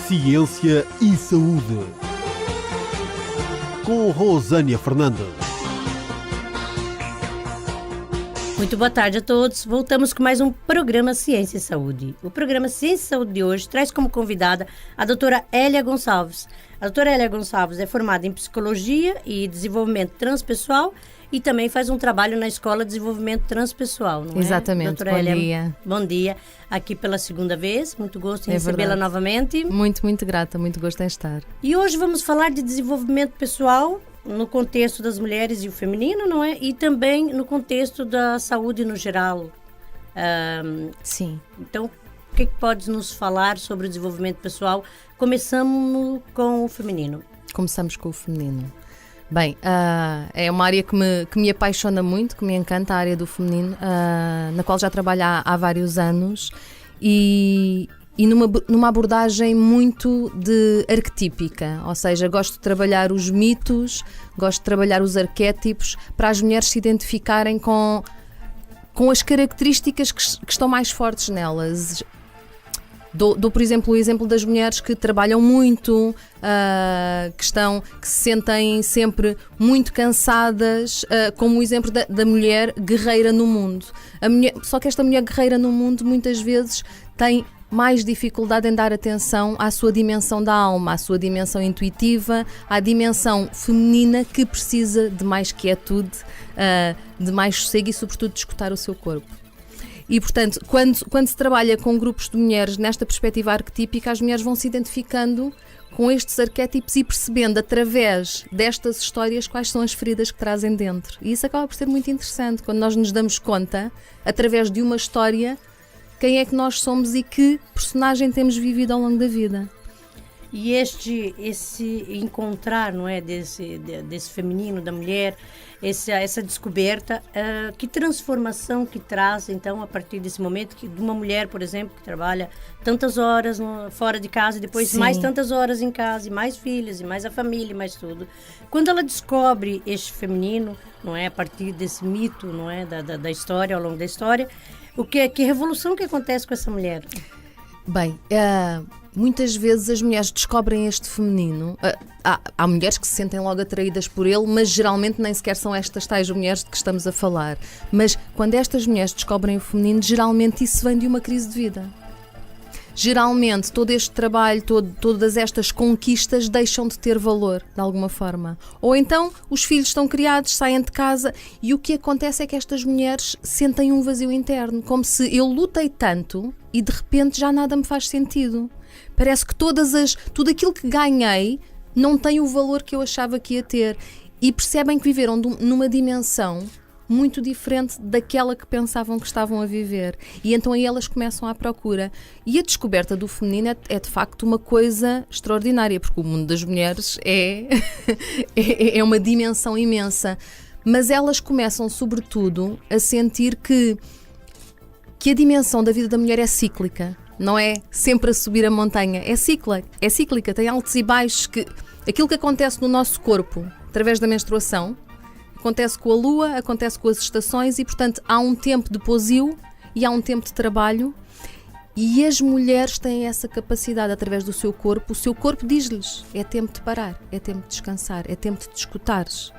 Ciência e Saúde, com Rosânia Fernandes. Muito boa tarde a todos. Voltamos com mais um programa Ciência e Saúde. O programa Ciência e Saúde de hoje traz como convidada a doutora Hélia Gonçalves. A doutora Hélia Gonçalves é formada em Psicologia e Desenvolvimento Transpessoal e também faz um trabalho na Escola de Desenvolvimento Transpessoal, não é? Exatamente, doutora bom Hélia, dia. Bom dia, aqui pela segunda vez, muito gosto em recebê-la novamente. Muito grata, muito gosto em estar. E hoje vamos falar de desenvolvimento pessoal no contexto das mulheres e o feminino, não é? E também no contexto da saúde no geral. Sim. Então, o que pode nos falar sobre o desenvolvimento pessoal? Começamos com o feminino. Começamos com o feminino. Bem, é uma área que me apaixona muito, que me encanta, a área do feminino, na qual já trabalho há vários anos e numa abordagem muito arquetípica, ou seja, gosto de trabalhar os mitos, gosto de trabalhar os arquétipos para as mulheres se identificarem com as características que estão mais fortes nelas. Dou, por exemplo, o exemplo das mulheres que trabalham muito, que se sentem sempre muito cansadas, como o exemplo da mulher guerreira no mundo. Só que esta mulher guerreira no mundo muitas vezes tem mais dificuldade em dar atenção à sua dimensão da alma, à sua dimensão intuitiva, à dimensão feminina que precisa de mais quietude, de mais sossego e, sobretudo, de escutar o seu corpo. E, portanto, quando se trabalha com grupos de mulheres nesta perspectiva arquetípica, as mulheres vão se identificando com estes arquétipos e percebendo, através destas histórias, quais são as feridas que trazem dentro. E isso acaba por ser muito interessante, quando nós nos damos conta, através de uma história, quem é que nós somos e que personagem temos vivido ao longo da vida. E esse encontrar, não é, desse feminino, da mulher, essa descoberta, que transformação que traz, então, a partir desse momento, de uma mulher, por exemplo, que trabalha tantas horas fora de casa, e depois Sim. mais tantas horas em casa, e mais filhos, e mais a família, e mais tudo. Quando ela descobre este feminino, não é, a partir desse mito, não é, da história, ao longo da história, que revolução que acontece com essa mulher? Bem, muitas vezes as mulheres descobrem este feminino. Há mulheres que se sentem logo atraídas por ele, mas geralmente nem sequer são estas tais mulheres de que estamos a falar. Mas quando estas mulheres descobrem o feminino, geralmente isso vem de uma crise de vida. Geralmente todo este trabalho, todas estas conquistas deixam de ter valor, de alguma forma. Ou então os filhos estão criados, saem de casa e o que acontece é que estas mulheres sentem um vazio interno, como se eu lutei tanto e de repente já nada me faz sentido. Parece que tudo aquilo que ganhei não tem o valor que eu achava que ia ter. E percebem que viveram numa dimensão muito diferente daquela que pensavam que estavam a viver. E então aí elas começam à procura. E a descoberta do feminino é de facto uma coisa extraordinária, porque o mundo das mulheres é uma dimensão imensa. Mas elas começam, sobretudo, a sentir que a dimensão da vida da mulher é cíclica. Não é sempre a subir a montanha. É cíclica, tem altos e baixos. Aquilo que acontece no nosso corpo, através da menstruação, acontece com a lua, acontece com as estações e, portanto, há um tempo de pousio e há um tempo de trabalho e as mulheres têm essa capacidade através do seu corpo. O seu corpo diz-lhes, é tempo de parar, é tempo de descansar, é tempo de te escutares,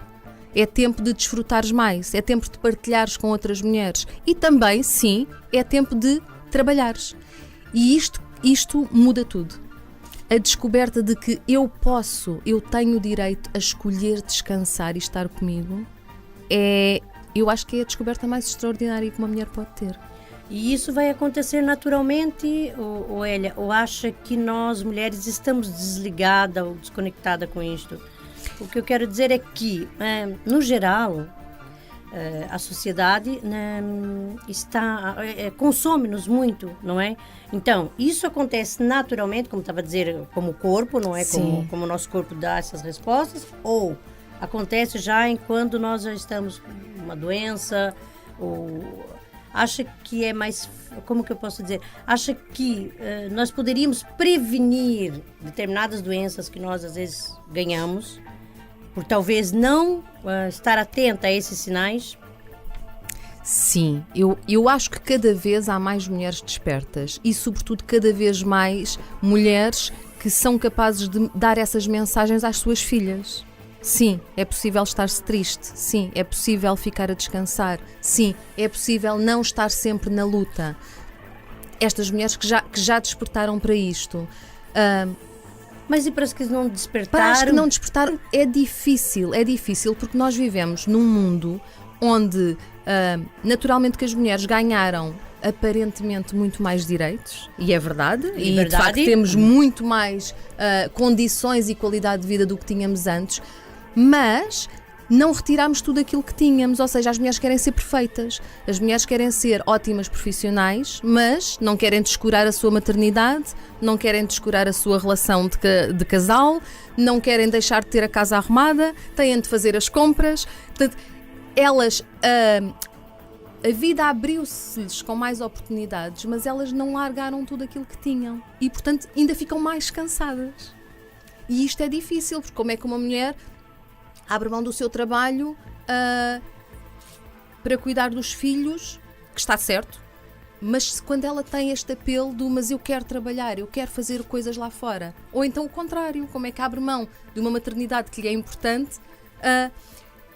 é tempo de desfrutares mais, é tempo de partilhares com outras mulheres e também, sim, é tempo de trabalhares. E isto muda tudo. A descoberta de que eu tenho o direito a escolher descansar e estar comigo, eu acho que é a descoberta mais extraordinária que uma mulher pode ter. E isso vai acontecer naturalmente, ou Hélia, ou acha que nós, mulheres, estamos desligadas ou desconectadas com isto? O que eu quero dizer é que, no geral, a sociedade consome-nos muito, não é? Então, isso acontece naturalmente, como estava a dizer, como o corpo, não é? Como o nosso corpo dá essas respostas, ou acontece já quando nós já estamos com uma doença, ou acha que é mais, como que eu posso dizer? Acha que nós poderíamos prevenir determinadas doenças que nós às vezes ganhamos, por talvez não estar atenta a esses sinais? Sim, eu acho que cada vez há mais mulheres despertas e, sobretudo, cada vez mais mulheres que são capazes de dar essas mensagens às suas filhas. Sim, é possível estar-se triste. Sim, é possível ficar a descansar. Sim, é possível não estar sempre na luta. Estas mulheres que já despertaram para isto. Mas e para as que não despertaram? Para as que não despertaram é difícil porque nós vivemos num mundo onde naturalmente que as mulheres ganharam aparentemente muito mais direitos, e é verdade, e de facto temos muito mais condições e qualidade de vida do que tínhamos antes, mas não retiramos tudo aquilo que tínhamos, ou seja, as mulheres querem ser perfeitas, as mulheres querem ser ótimas profissionais, mas não querem descurar a sua maternidade, não querem descurar a sua relação de casal, não querem deixar de ter a casa arrumada, têm de fazer as compras. Portanto, elas, a vida abriu-se-lhes com mais oportunidades, mas elas não largaram tudo aquilo que tinham e, portanto, ainda ficam mais cansadas. E isto é difícil, porque como é que uma mulher abre mão do seu trabalho para cuidar dos filhos, que está certo, mas quando ela tem este apelo do mas eu quero trabalhar, eu quero fazer coisas lá fora, ou então o contrário, como é que abre mão de uma maternidade que lhe é importante,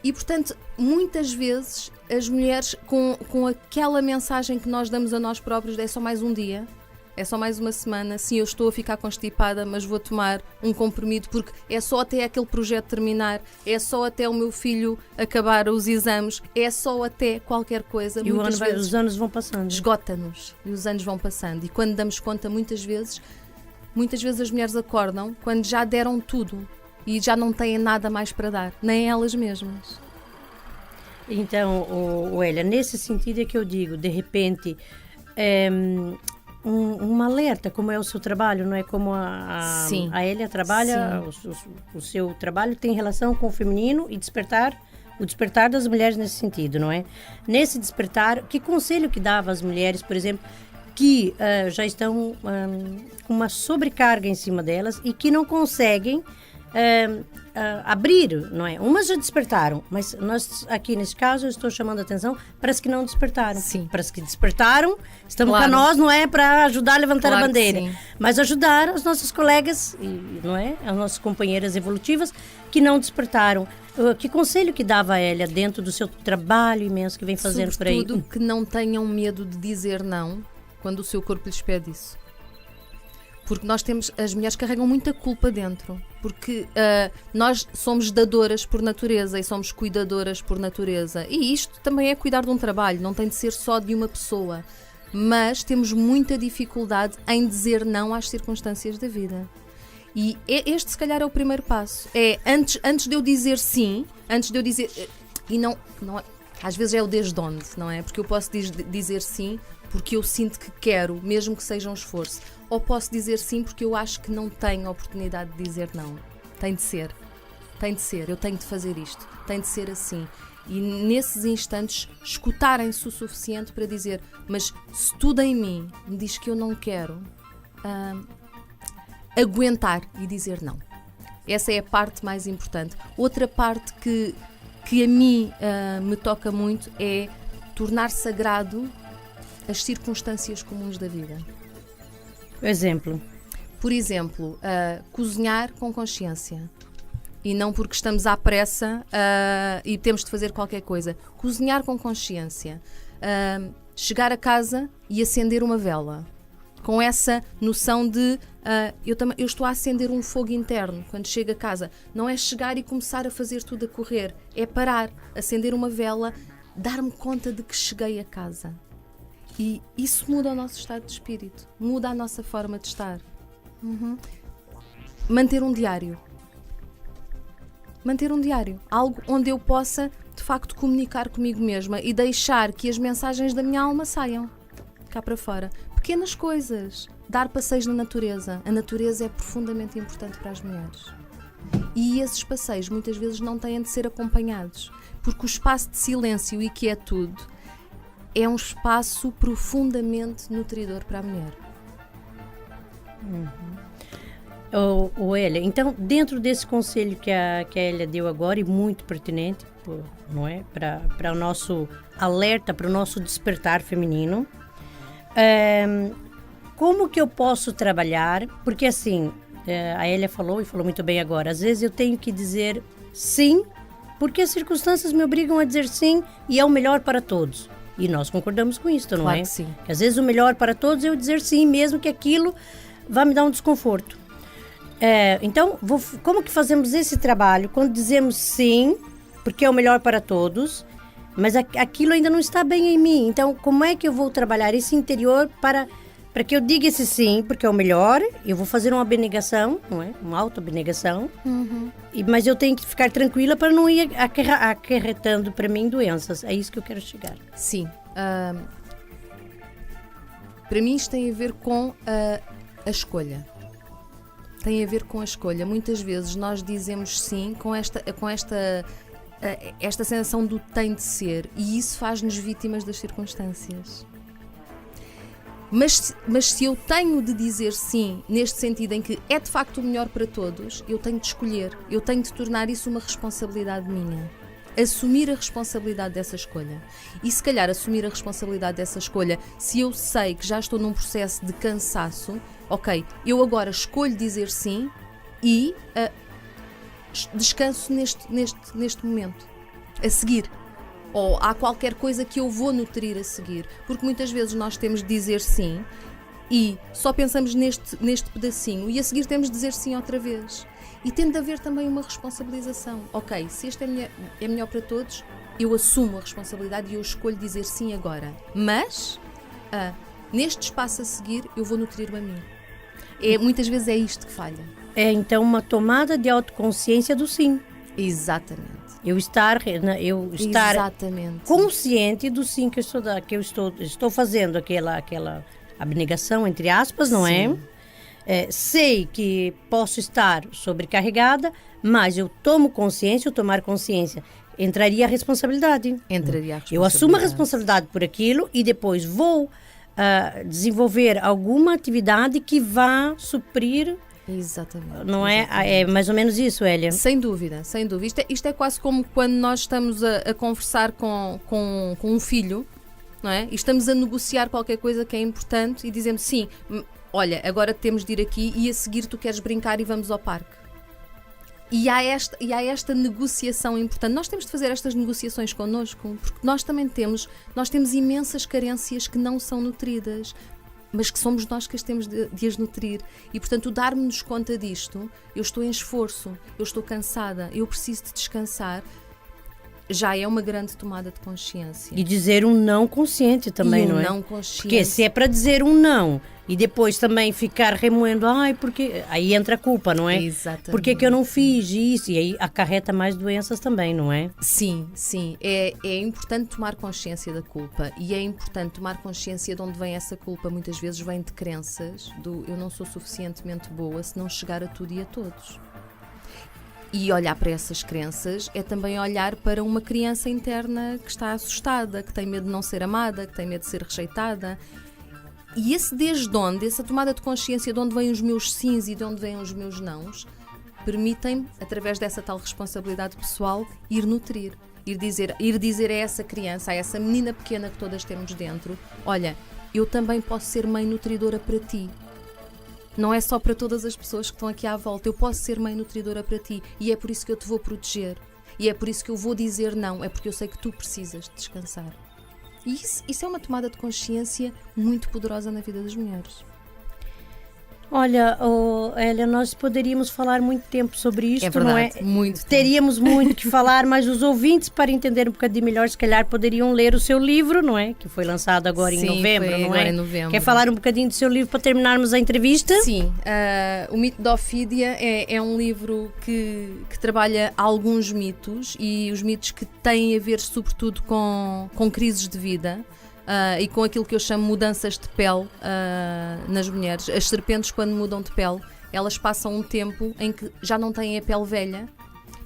e portanto muitas vezes as mulheres com aquela mensagem que nós damos a nós próprios, é só mais um dia, é só mais uma semana, sim, eu estou a ficar constipada, mas vou tomar um comprimido porque é só até aquele projeto terminar, é só até o meu filho acabar os exames, é só até qualquer coisa. E os anos vão passando. Esgota-nos e os anos vão passando. E quando damos conta, muitas vezes as mulheres acordam quando já deram tudo e já não têm nada mais para dar, nem elas mesmas. Então, Hélia, nesse sentido é que eu digo, de repente, um alerta, como é o seu trabalho, não é? Como a Hélia trabalha, o seu trabalho tem relação com o feminino e o despertar das mulheres nesse sentido, não é? Nesse despertar, que conselho que dava às mulheres, por exemplo, que já estão com uma sobrecarga em cima delas e que não conseguem abrir, não é? Umas já despertaram, mas nós aqui nesse caso eu estou chamando a atenção para as que não despertaram. Sim. Para as que despertaram, estamos com nós, não é? Para ajudar a levantar a bandeira, mas ajudar as nossas colegas, não é? As nossas companheiras evolutivas que não despertaram. Que conselho que dava a Hélia dentro do seu trabalho imenso que vem fazendo por aí? Sobretudo que não tenham medo de dizer não quando o seu corpo lhes pede isso. Porque as mulheres carregam muita culpa dentro, porque nós somos dadoras por natureza e somos cuidadoras por natureza, e isto também é cuidar de um trabalho, não tem de ser só de uma pessoa, mas temos muita dificuldade em dizer não às circunstâncias da vida. E este se calhar é o primeiro passo, antes de eu dizer sim, antes de eu dizer, e não é, às vezes é o desde onde, não é? Porque eu posso dizer sim porque eu sinto que quero, mesmo que seja um esforço. Ou posso dizer sim porque eu acho que não tenho a oportunidade de dizer não. Tem de ser, eu tenho de fazer isto, tem de ser assim. E nesses instantes escutarem-se o suficiente para dizer, mas se tudo em mim me diz que eu não quero, aguentar e dizer não. Essa é a parte mais importante. Outra parte que a mim me toca muito é tornar sagrado as circunstâncias comuns da vida. Por exemplo, cozinhar com consciência e não porque estamos à pressa e temos de fazer qualquer coisa. Cozinhar com consciência, chegar a casa e acender uma vela, com essa noção de eu estou a acender um fogo interno quando chego a casa. Não é chegar e começar a fazer tudo a correr, é parar, acender uma vela, dar-me conta de que cheguei a casa. E isso muda o nosso estado de espírito, muda a nossa forma de estar. Manter um diário, algo onde eu possa de facto comunicar comigo mesma e deixar que as mensagens da minha alma saiam cá para fora. Pequenas coisas, dar passeios na natureza. A natureza é profundamente importante para as mulheres. E esses passeios muitas vezes não têm de ser acompanhados, porque o espaço de silêncio e quietude é um espaço profundamente nutridor para a mulher. Hélia, então, dentro desse conselho que a Hélia deu agora, e muito pertinente, não é? Para o nosso alerta, para o nosso despertar feminino, como que eu posso trabalhar? Porque assim, a Hélia falou e falou muito bem agora, às vezes eu tenho que dizer sim, porque as circunstâncias me obrigam a dizer sim e é o melhor para todos. E nós concordamos com isso, não Claro é? que sim. Que às vezes o melhor para todos é eu dizer sim, mesmo que aquilo vá me dar um desconforto. Então, como que fazemos esse trabalho? Quando dizemos sim, porque é o melhor para todos, mas aquilo ainda não está bem em mim. Então, como é que eu vou trabalhar esse interior para que eu diga esse sim, porque é o melhor? Eu vou fazer uma abnegação, não é? Uma auto-abnegação. Mas eu tenho que ficar tranquila para não ir acarretando para mim doenças. É isso que eu quero chegar. Sim. Para mim isto tem a ver com a escolha. Tem a ver com a escolha. Muitas vezes nós dizemos sim com esta sensação do tem de ser, e isso faz-nos vítimas das circunstâncias. Mas se eu tenho de dizer sim, neste sentido em que é de facto o melhor para todos, eu tenho de escolher, eu tenho de tornar isso uma responsabilidade minha. Assumir a responsabilidade dessa escolha. E se calhar assumir a responsabilidade dessa escolha, se eu sei que já estou num processo de cansaço, ok, eu agora escolho dizer sim e descanso neste momento, a seguir. Ou há qualquer coisa que eu vou nutrir a seguir. Porque muitas vezes nós temos de dizer sim e só pensamos neste pedacinho e a seguir temos de dizer sim outra vez. E tem de haver também uma responsabilização. Ok, se este é melhor para todos, eu assumo a responsabilidade e eu escolho dizer sim agora. Mas, neste espaço a seguir, eu vou nutrir-me a mim. Muitas vezes é isto que falha. É então uma tomada de autoconsciência do sim. Exatamente. Eu estar Exatamente. consciente do sim que eu estou fazendo, aquela abnegação, entre aspas, não Sim. Sei que posso estar sobrecarregada, mas eu tomo consciência, eu tomar consciência, entraria a responsabilidade. Eu assumo a responsabilidade por aquilo e depois vou desenvolver alguma atividade que vá suprir. Exatamente. Não é? Exatamente. É mais ou menos isso, Hélia. Sem dúvida, sem dúvida. Isto é quase como quando nós estamos a conversar com um filho, não é? E estamos a negociar qualquer coisa que é importante e dizemos sim, olha, agora temos de ir aqui e a seguir tu queres brincar e vamos ao parque. E há esta negociação importante. Nós temos de fazer estas negociações connosco, porque nós temos imensas carências que não são nutridas, mas que somos nós que as temos de as nutrir. E, portanto, darmos-nos conta disto, eu estou em esforço, eu estou cansada, eu preciso de descansar, já é uma grande tomada de consciência. E dizer um não consciente também, não é? não consciente. Porque se é para dizer um não e depois também ficar remoendo, porque aí entra a culpa, não é? Exatamente. Porque que eu não fiz isso? E aí acarreta mais doenças também, não é? Sim, sim. É importante tomar consciência da culpa e é importante tomar consciência de onde vem essa culpa. Muitas vezes vem de crenças do eu não sou suficientemente boa se não chegar a tudo e a todos. E olhar para essas crenças é também olhar para uma criança interna que está assustada, que tem medo de não ser amada, que tem medo de ser rejeitada. E essa tomada de consciência de onde vêm os meus sims e de onde vêm os meus nãos, permitem-me, através dessa tal responsabilidade pessoal, ir nutrir. Ir dizer a essa criança, a essa menina pequena que todas temos dentro, olha, eu também posso ser mãe nutridora para ti. Não é só para todas as pessoas que estão aqui à volta. Eu posso ser mãe nutridora para ti e é por isso que eu te vou proteger. E é por isso que eu vou dizer não. É porque eu sei que tu precisas de descansar. E isso é uma tomada de consciência muito poderosa na vida das mulheres. Olha, Hélia, nós poderíamos falar muito tempo sobre isto, É verdade, não é? muito tempo. Teríamos muito que falar, mas os ouvintes, para entender um bocadinho melhor, se calhar poderiam ler o seu livro, não é? Que foi lançado agora em novembro, foi não agora é? em novembro. Quer falar um bocadinho do seu livro para terminarmos a entrevista? Sim, o mito da Ofídia é um livro que trabalha alguns mitos e os mitos que têm a ver sobretudo com crises de vida. E com aquilo que eu chamo mudanças de pele nas mulheres. As serpentes, quando mudam de pele, elas passam um tempo em que já não têm a pele velha,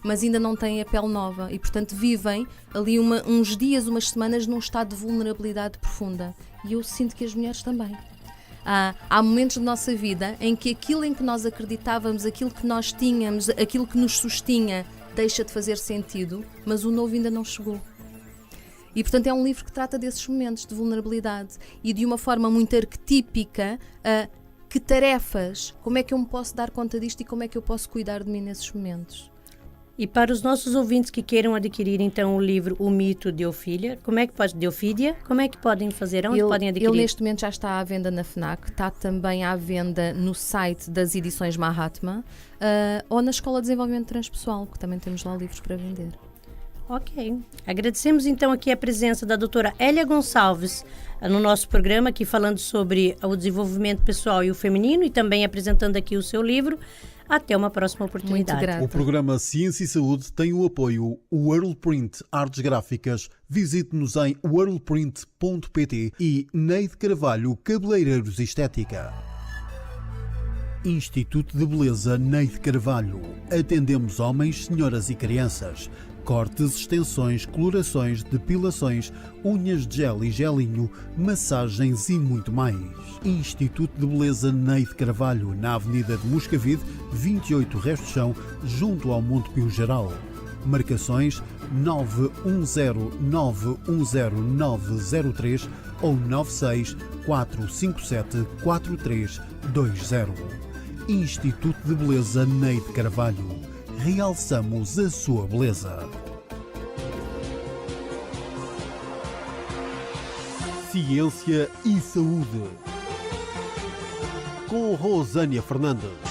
mas ainda não têm a pele nova e, portanto, vivem ali uns dias, umas semanas num estado de vulnerabilidade profunda. E eu sinto que as mulheres também. Há momentos da nossa vida em que aquilo em que nós acreditávamos, aquilo que nós tínhamos, aquilo que nos sustinha, deixa de fazer sentido, mas o novo ainda não chegou. E, portanto, é um livro que trata desses momentos de vulnerabilidade e de uma forma muito arquetípica que tarefas, como é que eu me posso dar conta disto e como é que eu posso cuidar de mim nesses momentos. E para os nossos ouvintes que queiram adquirir então o livro O Mito de Ofídia, como é que podem fazer? Onde podem adquirir? Ele neste momento já está à venda na FNAC, está também à venda no site das edições Mahatma ou na Escola de Desenvolvimento Transpessoal, que também temos lá livros para vender. Ok. Agradecemos então aqui a presença da doutora Hélia Gonçalves no nosso programa, aqui falando sobre o desenvolvimento pessoal e o feminino e também apresentando aqui o seu livro. Até uma próxima oportunidade. Muito grata. O programa Ciência e Saúde tem o apoio Worldprint Artes Gráficas. Visite-nos em worldprint.pt e Neide Carvalho Cabeleireiros Estética. Instituto de Beleza Neide Carvalho. Atendemos homens, senhoras e crianças. Cortes, extensões, colorações, depilações, unhas de gel e gelinho, massagens e muito mais. Instituto de Beleza Neide Carvalho, na Avenida de Moscavide, 28 Resto de Chão, junto ao Monte Pio Geral. Marcações 910910903 ou 964574320. Instituto de Beleza Neide Carvalho. Realçamos a sua beleza. Ciência e Saúde. Com Rosânia Fernandes.